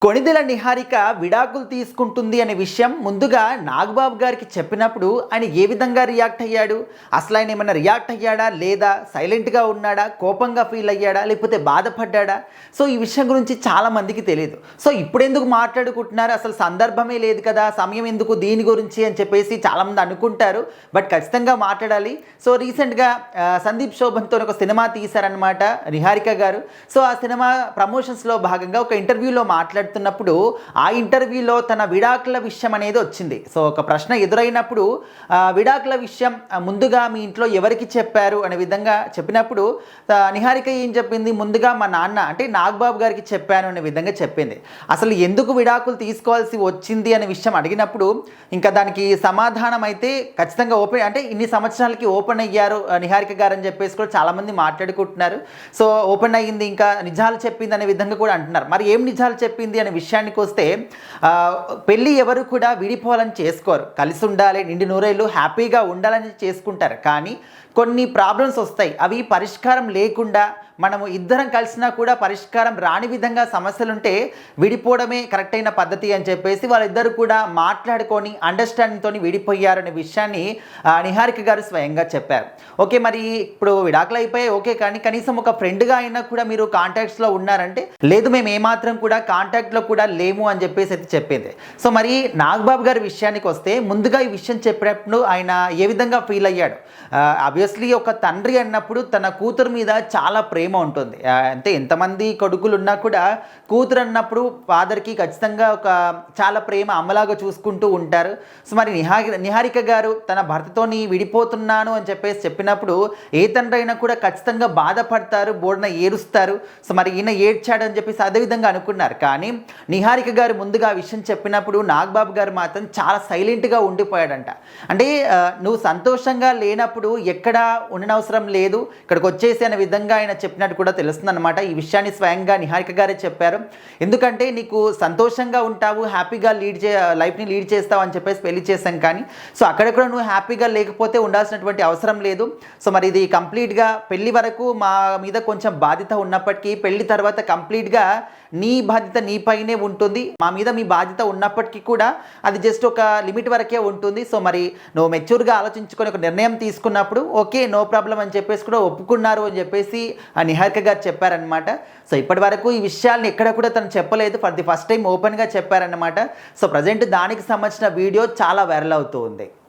కొణిదెల నిహారిక విడాకులు తీసుకుంటుంది అనే విషయం ముందుగా నాగబాబు గారికి చెప్పినప్పుడు ఆయన ఏ విధంగా రియాక్ట్ అయ్యాడు? అసలు ఆయన ఏమైనా రియాక్ట్ అయ్యాడా లేదా సైలెంట్గా ఉన్నాడా, కోపంగా ఫీల్ అయ్యాడా, లేకపోతే బాధపడ్డాడా? సో ఈ విషయం గురించి చాలామందికి తెలియదు. సో ఇప్పుడు ఎందుకు మాట్లాడుకుంటున్నారు, అసలు సందర్భమే లేదు కదా, సమయం ఎందుకు దీని గురించి అని చెప్పేసి చాలామంది అనుకుంటారు. బట్ ఖచ్చితంగా మాట్లాడాలి. సో రీసెంట్గా సందీప్ శోభన్తో ఒక సినిమా తీశారనమాట నిహారిక గారు. సో ఆ సినిమా ప్రమోషన్స్లో భాగంగా ఒక ఇంటర్వ్యూలో మాట్లాడుతున్నప్పుడు ఆ ఇంటర్వ్యూలో తన విడాకుల విషయం అనేది వచ్చింది. సో ఒక ప్రశ్న ఎదురైనప్పుడు విడాకుల విషయం ముందుగా మీ ఇంట్లో ఎవరికి చెప్పారు అనే విధంగా చెప్పినప్పుడు నిహారిక ఏం చెప్పింది, ముందుగా మా నాన్న అంటే నాగబాబు గారికి చెప్పాను అనే విధంగా చెప్పింది. అసలు ఎందుకు విడాకులు తీసుకోవాల్సి వచ్చింది అనే విషయం అడిగినప్పుడు ఇంకా దానికి సమాధానం అయితే ఖచ్చితంగా ఓపెన్, అంటే ఇన్ని సంవత్సరాలకి ఓపెన్ అయ్యారు నిహారిక గారు అని చెప్పేసి కూడా చాలామంది మాట్లాడుకుంటున్నారు. సో ఓపెన్ అయ్యింది, ఇంకా నిజాలు చెప్పింది అనే విధంగా కూడా అంటున్నారు. మరి ఏం నిజాలు చెప్పింది అనే విషయానికి వస్తే, పెళ్ళి ఎవరు కూడా విడిపోవాలని చేసుకోరు, కలిసి ఉండాలి, నిండి నూరేళ్ళు హ్యాపీగా ఉండాలని చేసుకుంటారు. కానీ కొన్ని ప్రాబ్లమ్స్ వస్తాయి, అవి పరిష్కారం లేకుండా మనము ఇద్దరం కలిసినా కూడా పరిష్కారం రాని విధంగా సమస్యలుంటే విడిపోవడమే కరెక్ట్ అయిన పద్ధతి అని చెప్పేసి వాళ్ళిద్దరు కూడా మాట్లాడుకొని అండర్స్టాండింగ్తో విడిపోయారనే విషయాన్ని నిహారిక గారు స్వయంగా చెప్పారు. ఓకే, మరి ఇప్పుడు విడాకులు అయిపోయాయి ఓకే, కానీ కనీసం ఒక ఫ్రెండ్గా అయినా కూడా మీరు కాంటాక్ట్స్లో ఉన్నారంటే, లేదు మేము ఏమాత్రం కూడా కాంటాక్ట్లో కూడా లేము అని చెప్పేసి అయితే చెప్పింది. సో మరి నాగబాబు గారి విషయానికి వస్తే, ముందుగా ఈ విషయం చెప్పినప్పుడు ఆయన ఏ విధంగా ఫీల్ అయ్యాడు? ఆబ్వియస్లీ ఒక తండ్రి అన్నప్పుడు తన కూతురు మీద చాలా ప్రేమ ఉంటుంది. అంటే ఎంతమంది కొడుకులు ఉన్నా కూడా కూతురు అన్నప్పుడు ఫాదర్కి ఖచ్చితంగా ఒక చాలా ప్రేమ, అమ్మలాగా చూసుకుంటూ ఉంటారు. సో మరి నిహారిక గారు తన భర్తతోని విడిపోతున్నాను అని చెప్పేసి చెప్పినప్పుడు ఏ తండ్రి అయినా కూడా ఖచ్చితంగా బాధపడతారు, బోర్డున ఏడుస్తారు. సో మరి ఈయన ఏడ్చాడు అని చెప్పేసి అదేవిధంగా అనుకున్నారు. కానీ నిహారిక గారు ముందుగా ఆ విషయం చెప్పినప్పుడు నాగబాబు గారు మాత్రం చాలా సైలెంట్గా ఉండిపోయాడంట. అంటే నువ్వు సంతోషంగా లేనప్పుడు ఎక్కడ ఉండనవసరం లేదు, ఇక్కడికి వచ్చేసి అనే విధంగా ఆయన చెప్పినట్టు కూడా తెలుస్తుంది అనమాట. ఈ విషయాన్ని స్వయంగా నిహారిక గారే చెప్పారు. ఎందుకంటే నీకు సంతోషంగా ఉంటావు, హ్యాపీగా లైఫ్ని లీడ్ చేస్తావు అని చెప్పేసి పెళ్లి చేశాం, కానీ సో అక్కడ కూడా నువ్వు హ్యాపీగా లేకపోతే ఉండాల్సినటువంటి అవసరం లేదు. సో మరి ఇది కంప్లీట్గా పెళ్లి వరకు మా మీద కొంచెం బాధ్యత ఉన్నప్పటికీ, పెళ్లి తర్వాత కంప్లీట్గా నీ బాధ్యత నీపైనే ఉంటుంది, మా మీద మీ బాధ్యత ఉన్నప్పటికీ కూడా అది జస్ట్ ఒక లిమిట్ వరకే ఉంటుంది. సో మరి నువ్వు మెచ్యూర్గా ఆలోచించుకొని ఒక నిర్ణయం తీసుకున్నప్పుడు ఓకే నో ప్రాబ్లం అని చెప్పేసి కూడా ఒప్పుకున్నారు అని చెప్పేసి నిహారిక గారు చెప్పారనమాట. సో ఇప్పటి వరకు ఈ విషయాల్ని ఎక్కడ కూడా తను చెప్పలేదు, ఫర్ ది ఫస్ట్ టైం ఓపెన్గా చెప్పారనమాట. సో ప్రజెంట్ దానికి సంబంధించిన వీడియో చాలా వైరల్ అవుతూ ఉంది.